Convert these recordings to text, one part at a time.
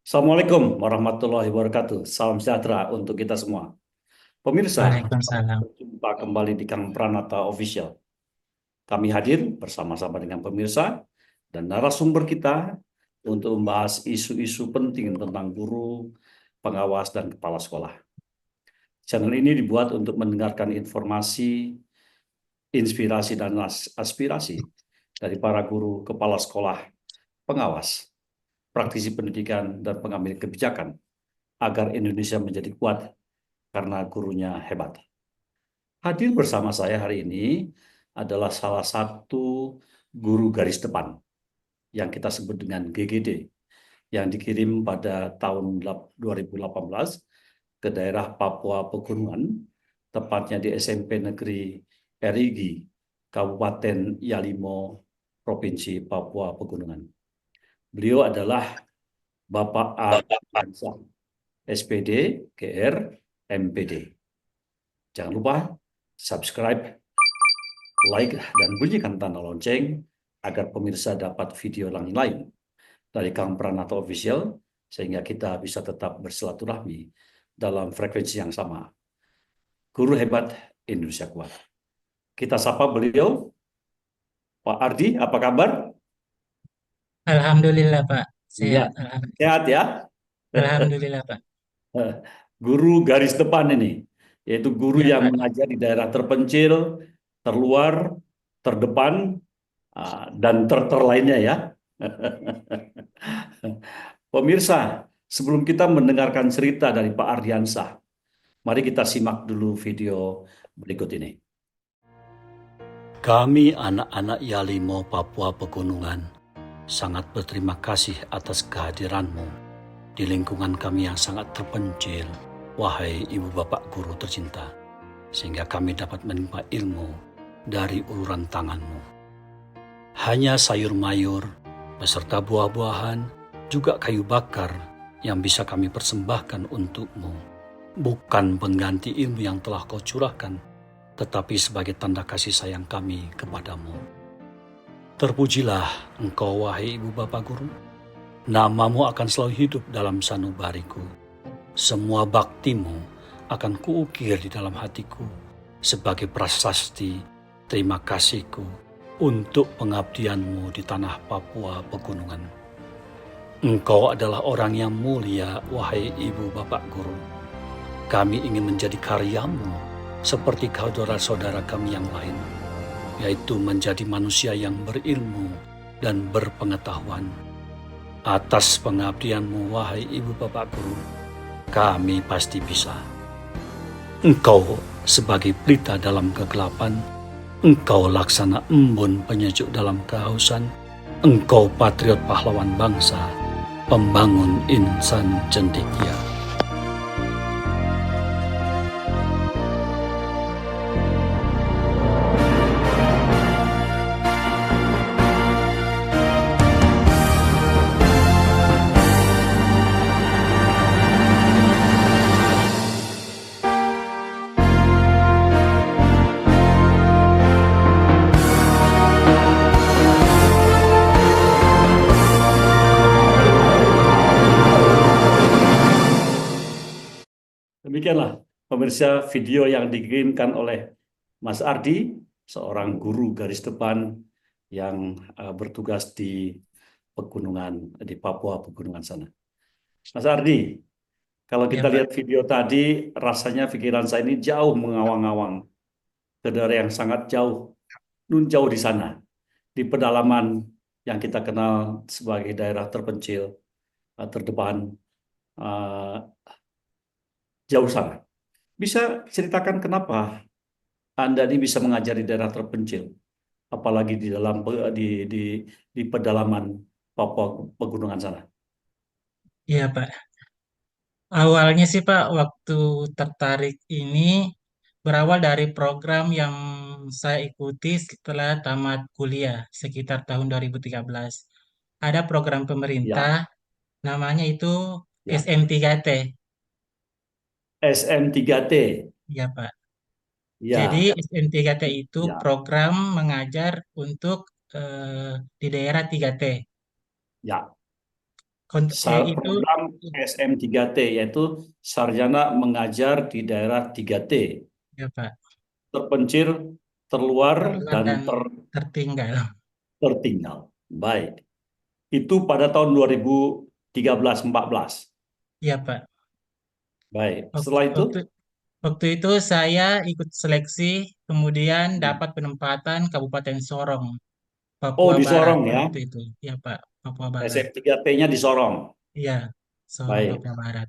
Assalamualaikum warahmatullahi wabarakatuh. Salam sejahtera untuk kita semua. Pemirsa, selamat Waalaikumsalam. berjumpa kembali di Kang Pranata Official. Kami hadir bersama-sama dengan pemirsa dan narasumber kita untuk membahas isu-isu penting tentang guru, pengawas, dan kepala sekolah. Channel ini dibuat untuk mendengarkan informasi, inspirasi, dan aspirasi dari para guru, kepala sekolah, pengawas, praktisi pendidikan, dan pengambil kebijakan agar Indonesia menjadi kuat karena gurunya hebat. Hadir bersama saya hari ini adalah salah satu guru garis depan yang kita sebut dengan GGD yang dikirim pada tahun 2018 ke daerah Papua Pegunungan, tepatnya di SMP Negeri Erigi, Kabupaten Yalimo, Provinsi Papua Pegunungan. Beliau adalah Bapak Ardiansyah, SPD, GR, MPD. Jangan lupa subscribe, like, dan bunyikan tanda lonceng agar pemirsa dapat video lain dari Kang Pranata Official sehingga kita bisa tetap bersilaturahmi dalam frekuensi yang sama. Guru hebat, Indonesia kuat. Kita sapa beliau, Pak Ardi, apa kabar? Alhamdulillah Pak, Iya, sehat. Alhamdulillah. sehat ya. Alhamdulillah Pak. Guru garis depan ini, yaitu guru Ya yang Pak. mengajar di daerah terpencil, terluar, terdepan, dan ter lainnya ya. Pemirsa, sebelum kita mendengarkan cerita dari Pak Ardiansah, mari kita simak dulu video berikut ini. Kami anak-anak Yalimo Papua Pegunungan sangat berterima kasih atas kehadiranmu di lingkungan kami yang sangat terpencil, wahai ibu bapak guru tercinta, sehingga kami dapat menimba ilmu dari uluran tanganmu. Hanya sayur mayur, beserta buah-buahan, juga kayu bakar yang bisa kami persembahkan untukmu. Bukan pengganti ilmu yang telah kau curahkan, tetapi sebagai tanda kasih sayang kami kepadamu. Terpujilah engkau wahai ibu bapak guru. Namamu akan selalu hidup dalam sanubariku. Semua baktimu akan kuukir di dalam hatiku sebagai prasasti terima kasihku untuk pengabdianmu di tanah Papua Pegunungan. Engkau adalah orang yang mulia, wahai ibu bapak guru. Kami ingin menjadi karyamu seperti saudara-saudara kami yang lain, yaitu menjadi manusia yang berilmu dan berpengetahuan. Atas pengabdianmu, wahai ibu bapak guru, kami pasti bisa. Engkau sebagai pelita dalam kegelapan, engkau laksana embun penyejuk dalam kehausan, engkau patriot pahlawan bangsa, pembangun insan cendekia. Demikianlah pemirsa video yang dikirimkan oleh Mas Ardi, seorang guru garis depan yang bertugas di pegunungan, di Papua Pegunungan sana. Mas Ardi, kalau Ya kita Pak. lihat video tadi, rasanya pikiran saya ini jauh mengawang-awang ke daerah yang sangat jauh, nun jauh di sana, di pedalaman yang kita kenal sebagai daerah terpencil, terdepan, eh, jauh sana. Bisa ceritakan kenapa Anda ini bisa mengajar di daerah terpencil, apalagi di dalam di di pedalaman Papua Pegunungan sana? Iya Pak. Awalnya sih Pak, waktu tertarik ini berawal dari program yang saya ikuti setelah tamat kuliah sekitar tahun 2013. Ada program pemerintah, Ya, namanya itu ya. SM3T. SM3T. Ya Pak. Jadi Ya, SM3T itu ya, program mengajar untuk di daerah 3T. ya. Itu Program SM3T yaitu Sarjana Mengajar di Daerah 3T, ya Pak, terpencil, terluar, terluar dan dan tertinggal. tertinggal. Baik, itu pada tahun 2013-14. Ya Pak. Baik, Wak- setelah itu, Waktu waktu itu saya ikut seleksi, kemudian hmm. dapat penempatan Kabupaten Sorong, Oh Papua di Barat Sorong ya, waktu itu. Ya Pak, Papua Barat. SM3T-nya di Sorong. Iya, Sorong Baik. Papua Barat.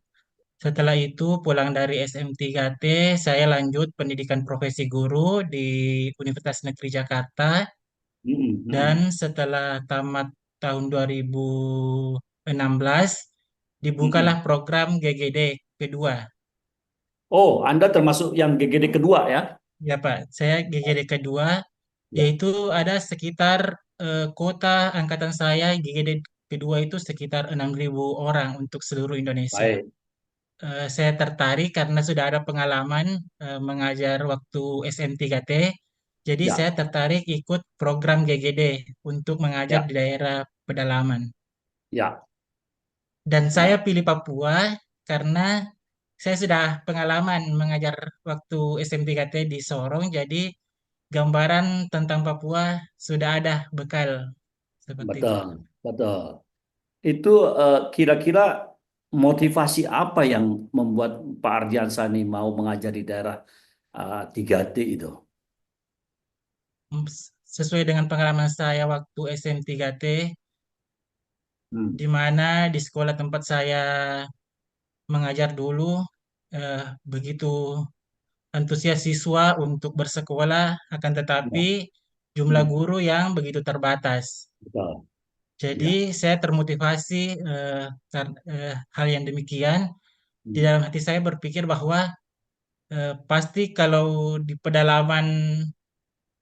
Setelah itu pulang dari SM3T, saya lanjut pendidikan profesi guru di Universitas Negeri Jakarta Mm-mm, dan mm-mm, setelah tamat tahun 2016 dibukalah mm-mm. program GGD kedua. Oh, Anda termasuk yang GGD kedua ya? Ya Pak, saya GGD kedua Ya, yaitu ada sekitar kota angkatan saya GGD kedua itu sekitar 6.000 orang untuk seluruh Indonesia. baik. Saya tertarik karena sudah ada pengalaman mengajar waktu SM3T. Jadi saya Ya, tertarik ikut program GGD untuk mengajar ya, di daerah pedalaman. ya. Dan saya Nah, pilih Papua karena saya sudah pengalaman mengajar waktu SM3T di Sorong. Jadi gambaran tentang Papua sudah ada bekal seperti itu. betul, betul. Itu kira-kira motivasi apa yang membuat Pak Ardiansani mau mengajar di daerah 3T itu? Sesuai dengan pengalaman saya waktu SM3T, Hmm. di mana di sekolah tempat saya mengajar dulu begitu antusias siswa untuk bersekolah, akan Ya, tetapi jumlah hmm, guru yang begitu terbatas. betul. Jadi Ya. saya termotivasi hal yang demikian. Di Hmm. dalam hati saya berpikir bahwa pasti kalau di pedalaman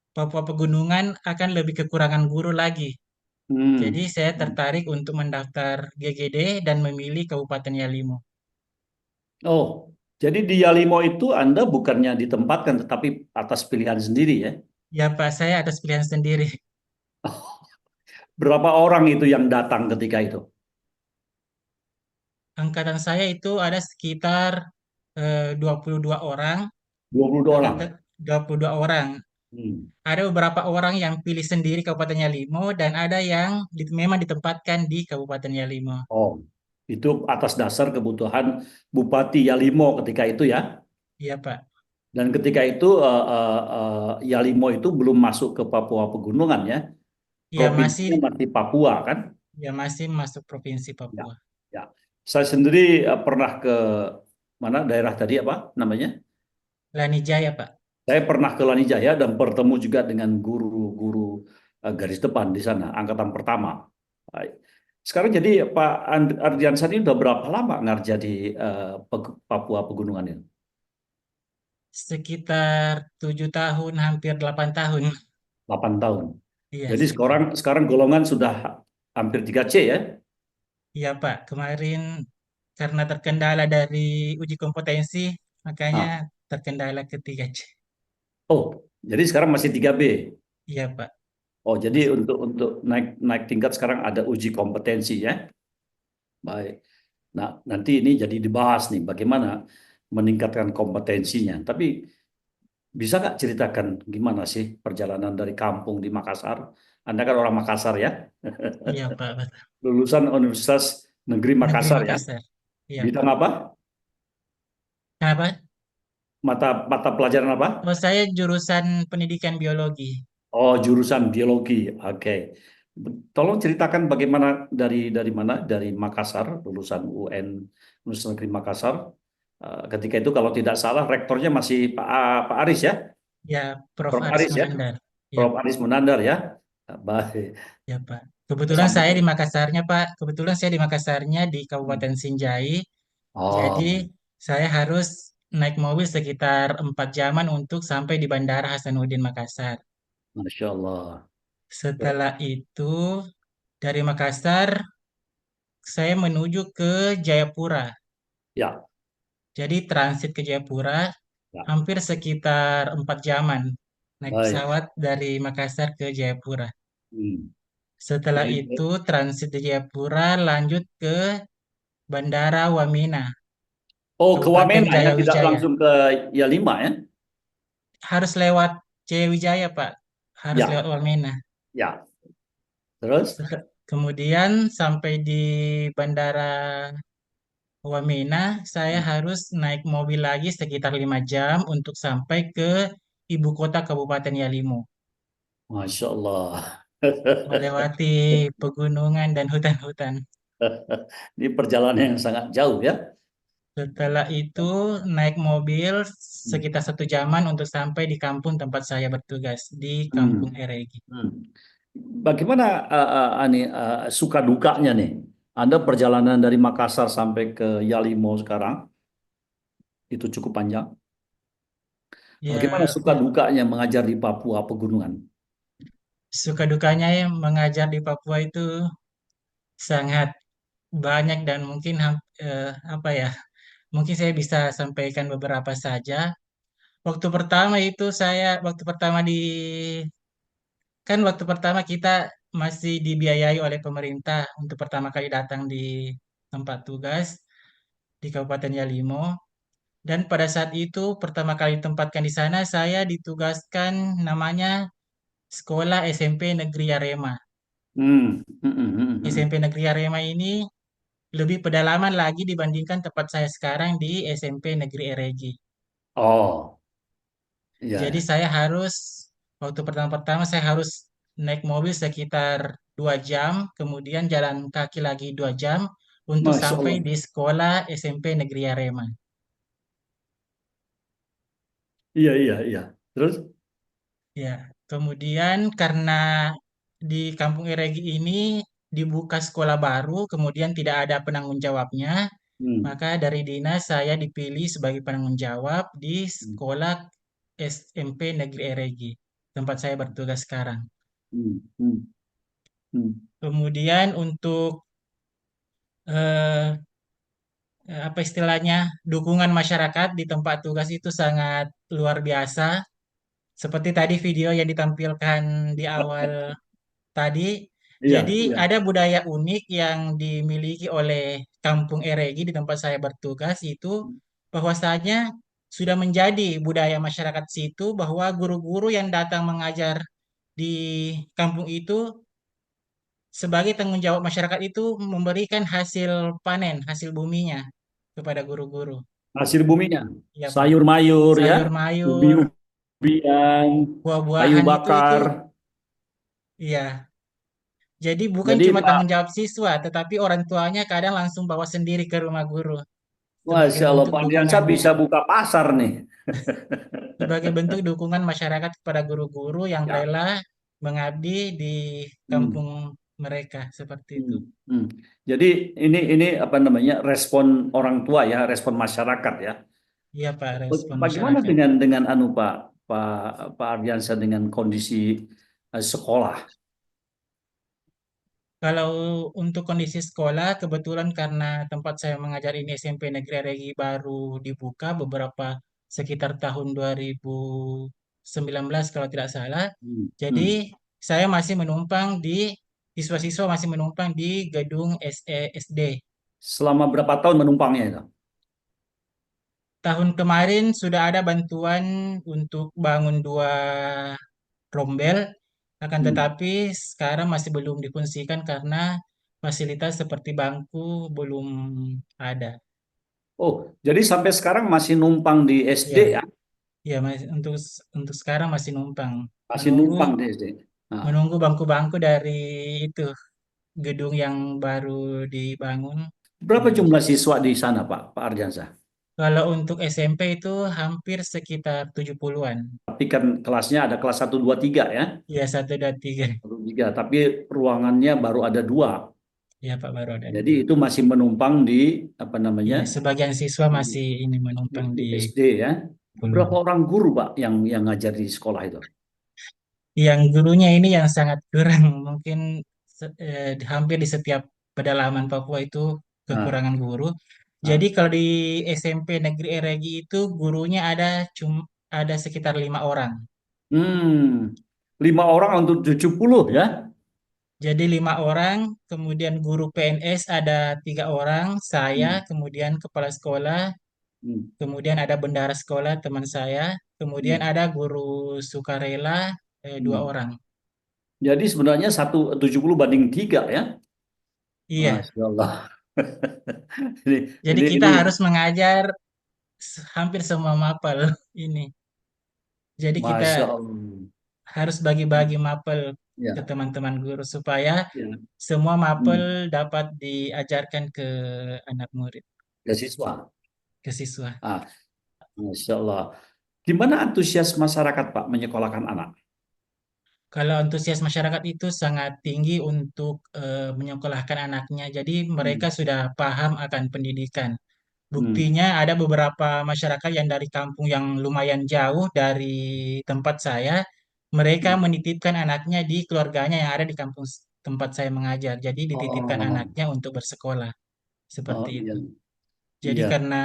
Papua Pegunungan akan lebih kekurangan guru lagi. Jadi Hmm. saya Hmm. tertarik untuk mendaftar GGD dan memilih Kabupaten Yalimo. Oh, jadi di Yalimo itu Anda bukannya ditempatkan, tetapi atas pilihan sendiri ya? Ya Pak, saya atas pilihan sendiri. Berapa orang itu yang datang ketika itu? Angkatan saya itu ada sekitar 22 orang, 22 akan orang. 22 orang. Hmm. Ada beberapa orang yang pilih sendiri Kabupaten Yalimo dan ada yang memang ditempatkan di Kabupaten Yalimo. Oh, itu atas dasar kebutuhan Bupati Yalimo ketika itu ya. Iya Pak. Dan ketika itu Yalimo itu belum masuk ke Papua Pegunungan ya. Ya Provinsinya masih masih Papua kan? ya masih masuk Provinsi Ya, Papua. ya. Saya sendiri pernah ke mana daerah tadi apa namanya? Lanijaya Pak. Saya pernah ke Lanijaya dan bertemu juga dengan guru-guru garis depan di sana, angkatan pertama. Baik. Sekarang jadi Pak Ardiansani udah berapa lama ngerja di Papua Pegunungan ini? Sekitar 7 tahun, hampir 8 tahun. 8 tahun. Iya Jadi sekitar. sekarang golongan sudah hampir 3C ya? Iya Pak, kemarin karena terkendala dari uji kompetensi, makanya Ah. terkendala ketiga C. Oh, jadi sekarang masih 3B. Iya Pak, Oh, jadi masih. untuk naik naik tingkat sekarang ada uji kompetensi ya. Baik. Nah, nanti ini jadi dibahas nih bagaimana meningkatkan kompetensinya. Tapi bisa nggak ceritakan gimana sih perjalanan dari kampung di Makassar? Anda kan orang Makassar ya, Iya Pak, betul. lulusan Universitas Negeri Negeri Makassar ya. Makassar. Iya Bidang Pak. apa? Kenapa? Mata mata pelajaran apa? Oh, saya jurusan pendidikan biologi. Oh, jurusan biologi. Oke. Tolong ceritakan bagaimana dari mana? Dari Makassar, lulusan UN Universitas Negeri Makassar. Ketika itu kalau tidak salah rektornya masih Pak Aris ya, Ya, Prof. Prof Aris Aris ya, Munandar. Ya, Prof Aris Munandar ya. Baik. ya Pak. Kebetulan saya di Sampai. Makassarnya Pak. Kebetulan saya di Makassarnya di Kabupaten Sinjai. Jadi Oh, saya harus naik mobil sekitar 4 jaman untuk sampai di Bandara Hasanuddin Makassar. Masya Allah. Setelah itu dari Makassar saya menuju ke Jayapura. Ya, Jadi transit ke Jayapura ya. hampir sekitar 4 jaman naik Baik. pesawat dari Makassar ke Jayapura. Hmm. Setelah Jadi, itu transit di Jayapura lanjut ke Bandara Wamena, oh, ke Kabupaten Wamena ya, tidak Jayawijaya. langsung ke Yalima ya? Harus lewat Jayawijaya, Pak. Harus lewat Ya, Wamena. ya. Terus? Kemudian sampai di Bandara Wamena, saya harus naik mobil lagi sekitar 5 jam untuk sampai ke ibu kota Kabupaten Yalimo, Masya Allah. melewati pegunungan dan hutan-hutan. Ini perjalanan yang sangat jauh ya. Setelah itu naik mobil Hmm. sekitar 1 jaman untuk sampai di kampung tempat saya bertugas di Kampung Hmm. Eregi. Hmm. Bagaimana suka dukanya nih? Anda perjalanan dari Makassar sampai ke Yalimo sekarang itu cukup panjang. Bagaimana Ya, suka dukanya mengajar di Papua pegunungan? suka dukanya ya mengajar di Papua itu sangat banyak dan mungkin apa ya? Mungkin saya bisa sampaikan beberapa saja. Waktu pertama waktu pertama kita masih dibiayai oleh pemerintah untuk pertama kali datang di tempat tugas di Kabupaten Yalimo. Dan pada saat itu pertama kali ditempatkan di sana saya ditugaskan namanya Sekolah SMP Negeri Arema. Hmm. Hmm, hmm, hmm, hmm. SMP Negeri Arema ini lebih pedalaman lagi dibandingkan tempat saya sekarang di SMP Negeri Eregi. Oh, Jadi iya. waktu pertama-pertama saya harus naik mobil sekitar 2 jam, kemudian jalan kaki lagi 2 jam untuk Masya sampai Allah. di sekolah SMP Negeri Arema. Iya, iya, iya. Terus? Ya, kemudian karena di Kampung Eregi ini dibuka sekolah baru, kemudian tidak ada penanggung jawabnya, Hmm. maka dari dinas saya dipilih sebagai penanggung jawab di Hmm. sekolah SMP Negeri Eregi, tempat saya bertugas sekarang. Hmm. Hmm. Hmm. Kemudian untuk eh, apa istilahnya dukungan masyarakat di tempat tugas itu sangat luar biasa. Seperti tadi video yang ditampilkan di awal tadi. Iya, Jadi iya. ada budaya unik yang dimiliki oleh Kampung Eregi di tempat saya bertugas itu bahwasanya sudah menjadi budaya masyarakat situ bahwa guru-guru yang datang mengajar di kampung itu sebagai tanggung jawab masyarakat itu memberikan hasil panen, hasil buminya kepada guru-guru. Hasil buminya, Ya Pak, sayur mayur ya, sayur mayur, ubi-ubian, kayu buah-buahan itu bakar. ya. Jadi bukan Jadi cuma Pak, tanggung jawab siswa, tetapi orang tuanya kadang langsung bawa sendiri ke rumah guru sebagai Masya Allah, bentuk Pak Diansyah dukungannya. bisa buka pasar nih. Sebagai bentuk dukungan masyarakat kepada guru-guru yang Ya. rela mengabdi di Hmm. kampung mereka seperti itu. Hmm. Hmm. Jadi ini apa namanya respon orang tua ya, respon masyarakat ya. Iya Pak, respon Bagaimana masyarakat. dengan Pak Pak Ardiansyah dengan kondisi sekolah? Kalau untuk kondisi sekolah, kebetulan karena tempat saya mengajar ini SMP Negeri Regi baru dibuka sekitar tahun 2019 kalau tidak salah. Hmm. Jadi Hmm. saya masih siswa-siswa masih menumpang di gedung SD. Selama berapa tahun menumpangnya itu? Tahun kemarin sudah ada bantuan untuk bangun 2 rombel, akan Hmm. tetapi sekarang masih belum difungsikan karena fasilitas seperti bangku belum ada. Oh, jadi sampai sekarang masih numpang di SD Ya, ya? ya untuk sekarang masih numpang Masih menunggu numpang di SD. Nah, menunggu bangku-bangku dari itu gedung yang baru dibangun berapa belum. jumlah siswa di sana, Pak, Pak Ardiansyah? Kalau untuk SMP itu hampir sekitar 70-an. Tapi kan kelasnya ada kelas 1, 2, 3 ya. Ya, 1, 2, 3. 1, 3. Tapi ruangannya baru ada 2. Ya Pak, baru ada Jadi 2. itu masih menumpang di apa namanya Iya, sebagian siswa di, masih ini menumpang di di SD ya. Berapa Pulau. orang guru, Pak, yang ngajar di sekolah itu? Yang gurunya ini yang sangat kurang, mungkin hampir di setiap pedalaman Papua itu Nah, kekurangan guru. Jadi nah. kalau di SMP Negeri Eregi itu gurunya ada sekitar 5 orang. Hmm, 5 orang untuk 70 ya. Jadi 5 orang, kemudian guru PNS ada 3 orang, saya, Hmm, kemudian kepala sekolah, hmm, kemudian ada bendahara sekolah teman saya, kemudian hmm, ada guru sukarela dua hmm. orang. Jadi sebenarnya 170 banding 3 ya. Iya, Masya Allah. Ini, jadi ini, kita ini, harus mengajar hampir semua mapel ini. Jadi kita Masya Allah. harus bagi-bagi mapel ke Ya, teman-teman guru supaya ya. semua mapel Hmm. dapat diajarkan ke anak murid, Ya siswa. ke siswa. Ah, Masya Allah. Gimana antusias masyarakat Pak menyekolahkan anak? Kalau antusias masyarakat itu sangat tinggi untuk menyekolahkan anaknya. Jadi mereka Hmm, sudah paham akan pendidikan. hmm, Buktinya ada beberapa masyarakat yang dari kampung yang lumayan jauh dari tempat saya, mereka hmm. menitipkan anaknya di keluarganya yang ada di kampung tempat saya mengajar. Jadi dititipkan Oh, anaknya untuk bersekolah, seperti oh iya, itu. Jadi iya. karena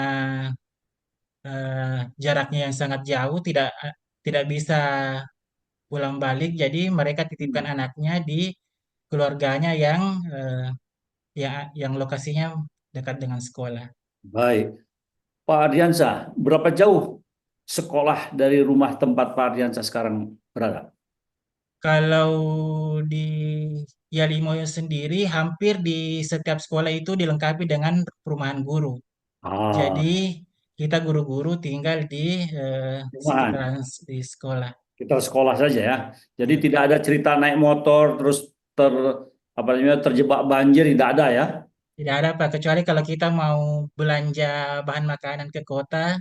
jaraknya yang sangat jauh, tidak bisa pulang balik, jadi mereka titipkan Hmm. anaknya di keluarganya yang lokasinya dekat dengan sekolah. Baik. Pak Ardiansah, berapa jauh sekolah dari rumah tempat Pak Ardiansah sekarang berada? Kalau di Yalimoyo sendiri, hampir di setiap sekolah itu dilengkapi dengan perumahan guru. Jadi Ah, kita guru-guru tinggal di rumahan. sekitaran di sekolah. Kita sekolah saja ya. Jadi Iya, tidak Pak. ada cerita naik motor terus ter apa namanya terjebak banjir tidak ada ya. Tidak ada, Pak, kecuali kalau kita mau belanja bahan makanan ke kota,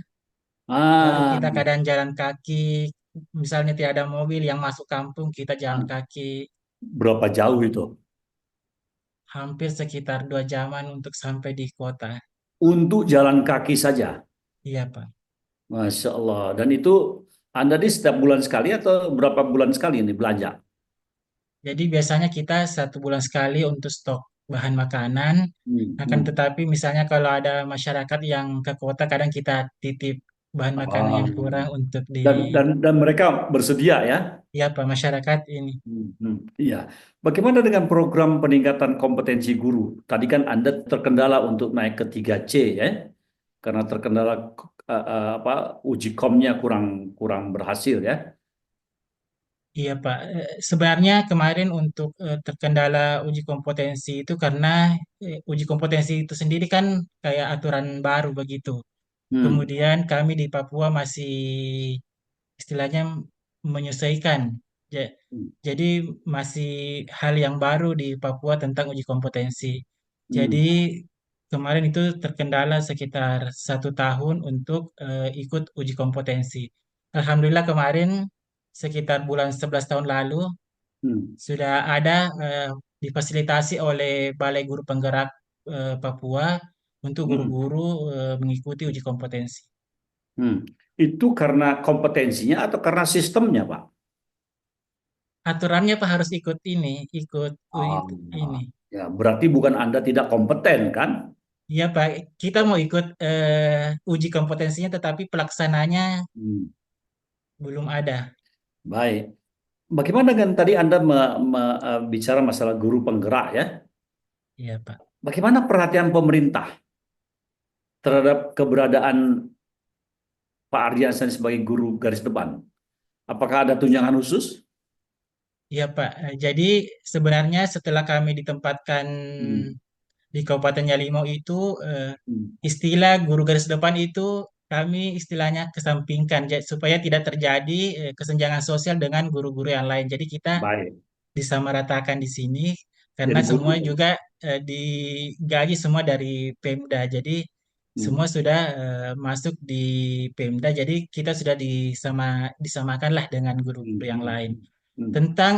baru Ah, kita kadang jalan kaki. Misalnya tidak ada mobil yang masuk kampung, kita jalan ah. kaki Berapa jauh itu? hampir sekitar 2 jaman untuk sampai di kota. Untuk jalan kaki saja. Iya, Pak. Masya Allah. Dan itu Anda di setiap bulan sekali atau berapa bulan sekali ini belanja? Jadi biasanya kita 1 bulan sekali untuk stok bahan makanan. Hmm, Akan hmm. tetapi misalnya kalau ada masyarakat yang ke kota, kadang kita titip bahan makanan Ah. yang kurang untuk di, Dan mereka bersedia ya. ya, Pak, masyarakat ini. Iya. Bagaimana dengan program peningkatan kompetensi guru? Tadi kan Anda terkendala untuk naik ke 3C ya, karena terkendala apa uji komnya kurang kurang berhasil ya. Iya, Pak. Sebenarnya kemarin untuk terkendala uji kompetensi itu karena uji kompetensi itu sendiri kan kayak aturan baru begitu. Hmm. Kemudian kami di Papua masih istilahnya menyesuaikan. Ja- Hmm. Jadi masih hal yang baru di Papua tentang uji kompetensi. Jadi Hmm. kemarin itu terkendala sekitar 1 tahun untuk ikut uji kompetensi. Alhamdulillah kemarin sekitar bulan 11 tahun lalu Hmm. sudah ada difasilitasi oleh Balai Guru Penggerak Papua untuk Hmm. guru-guru mengikuti uji kompetensi. Hmm. Itu karena kompetensinya atau karena sistemnya, Pak? Aturannya Pak harus ikut ini, ikut Ah, ini. ya, berarti bukan Anda tidak kompeten kan? Iya Pak, kita mau ikut uji kompetensinya, tetapi pelaksananya Hmm. belum ada. Baik. Bagaimana dengan tadi Anda bicara masalah guru penggerak ya? Iya Pak. Bagaimana perhatian pemerintah terhadap keberadaan Pak Ardiansyah sebagai guru garis depan? Apakah ada tunjangan khusus? Iya Pak. Jadi sebenarnya setelah kami ditempatkan Hmm. di Kabupaten Yalimo itu, Hmm. istilah guru garis depan itu kami istilahnya kesampingkan, supaya tidak terjadi kesenjangan sosial dengan guru-guru yang lain. Jadi kita Baik. disamaratakan di sini karena Jadi guru. semua juga digaji semua dari Pemda. Jadi semua Hmm. sudah masuk di Pemda. Jadi kita sudah disamakanlah dengan Hmm. guru-guru yang Hmm. lain. Hmm. Tentang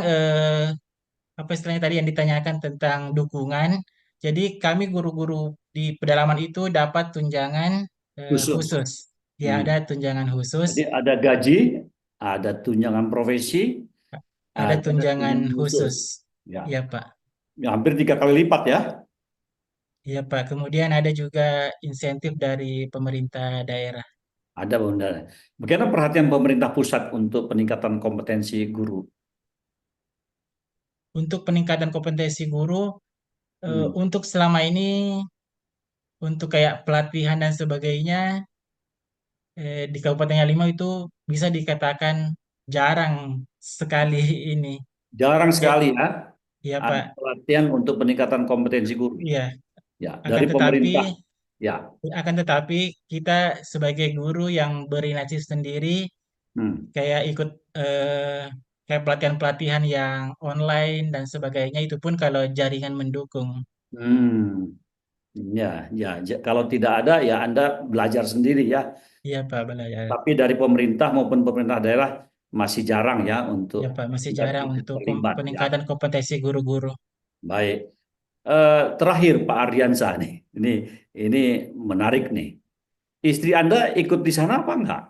apa istilahnya tadi yang ditanyakan tentang dukungan. Jadi kami guru-guru di pedalaman itu dapat tunjangan Khusus. khusus. Ya, ada Hmm. tunjangan khusus, Jadi ada gaji, ada tunjangan profesi, ada ada tunjangan tunjangan khusus. khusus. Ya, Ya, Pak. ya hampir 3 kali lipat ya. Iya, Pak. Kemudian ada juga insentif dari pemerintah daerah. Ada Bunda. Bagaimana perhatian pemerintah pusat untuk peningkatan kompetensi guru? untuk peningkatan kompetensi guru, Hmm. untuk selama ini, untuk kayak pelatihan dan sebagainya, di Kabupaten Yalimau itu bisa dikatakan jarang sekali ini. Jarang Ya, sekali ya ya ada Pak. pelatihan untuk peningkatan kompetensi guru. Iya, Ya, akan dari tetapi pemerintah. Ya. akan tetapi kita sebagai guru yang berinisiatif sendiri Hmm. kayak ikut kayak pelatihan-pelatihan yang online dan sebagainya itu pun kalau jaringan mendukung. Hmm. Ya, ya, kalau tidak ada ya Anda belajar sendiri ya. Iya Pak, belajar. Tapi dari pemerintah maupun pemerintah daerah masih jarang ya untuk Ya Pak, masih kita jarang ikut untuk terlibat ya. peningkatan kompetensi guru-guru. Baik. Terakhir Pak Ardiansa nih. Ini menarik nih. Istri Anda ikut di sana apa enggak?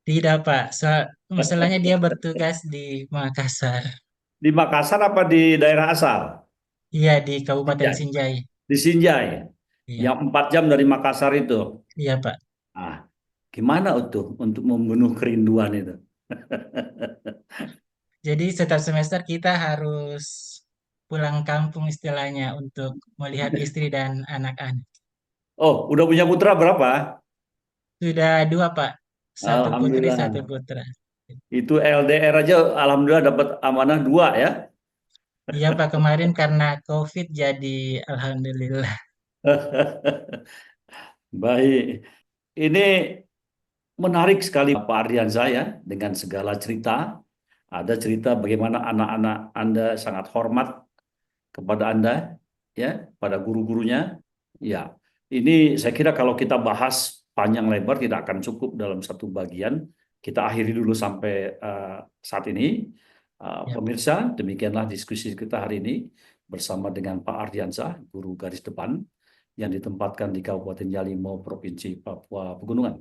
Tidak Pak, masalahnya dia bertugas di Makassar. Di Makassar apa di daerah asal? Iya, di Kabupaten Sinjai. Sinjai. Di Sinjai. Iya, Yang 4 jam dari Makassar itu. iya Pak. Ah, gimana itu untuk membunuh kerinduan itu? Jadi setiap semester kita harus pulang kampung istilahnya untuk melihat istri dan anak-anak. Oh, udah punya putra berapa? Sudah dua Pak, satu putri, satu Alhamdulillah. putra. Itu LDR aja alhamdulillah dapat amanah dua ya. Iya Pak, kemarin karena COVID jadi Alhamdulillah. Baik. Ini menarik sekali Pak Ardian saya dengan segala cerita. Ada cerita bagaimana anak-anak Anda sangat hormat kepada Anda, ya, pada guru-gurunya. Ya, ini saya kira kalau kita bahas panjang lebar tidak akan cukup dalam satu bagian. Kita akhiri dulu sampai saat ini. Ya, Pemirsa, demikianlah diskusi kita hari ini bersama dengan Pak Ardiansah, guru garis depan yang ditempatkan di Kabupaten Yalimau, Provinsi Papua Pegunungan.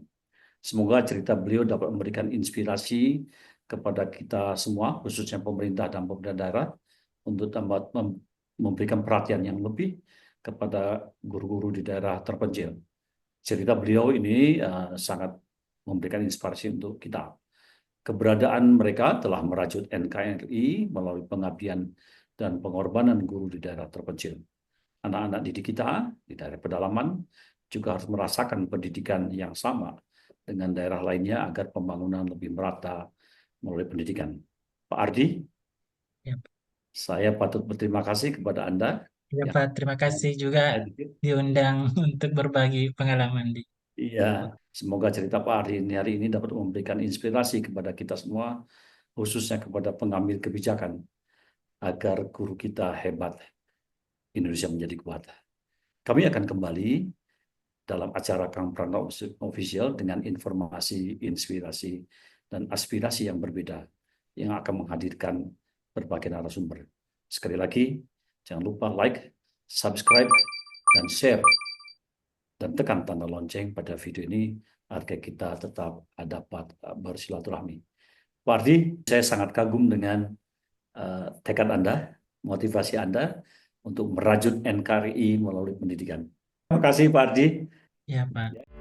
Semoga cerita beliau dapat memberikan inspirasi kepada kita semua, khususnya pemerintah dan pemerintah daerah, untuk memberikan perhatian yang lebih kepada guru-guru di daerah terpencil. Cerita beliau ini sangat memberikan inspirasi untuk kita. Keberadaan mereka telah merajut NKRI melalui pengabdian dan pengorbanan guru di daerah terpencil. Anak-anak didik kita di daerah pedalaman juga harus merasakan pendidikan yang sama dengan daerah lainnya agar pembangunan lebih merata melalui pendidikan. Pak Ardi, ya, saya patut berterima kasih kepada Anda ya yang Pak, terima kasih juga diundang untuk berbagi pengalaman di. iya, semoga cerita Pak Ardi hari ini dapat memberikan inspirasi kepada kita semua, khususnya kepada pengambil kebijakan agar guru kita hebat, Indonesia menjadi kuat. Kami akan kembali dalam acara Kang Prana Official dengan informasi, inspirasi, dan aspirasi yang berbeda yang akan menghadirkan berbagai narasumber. Sekali lagi, jangan lupa like, subscribe, dan share, dan tekan tanda lonceng pada video ini agar kita tetap dapat bersilaturahmi. Pak Ardi, saya sangat kagum dengan tekad Anda, motivasi Anda untuk merajut NKRI melalui pendidikan. Terima kasih Pak Ardi. Ya Pak.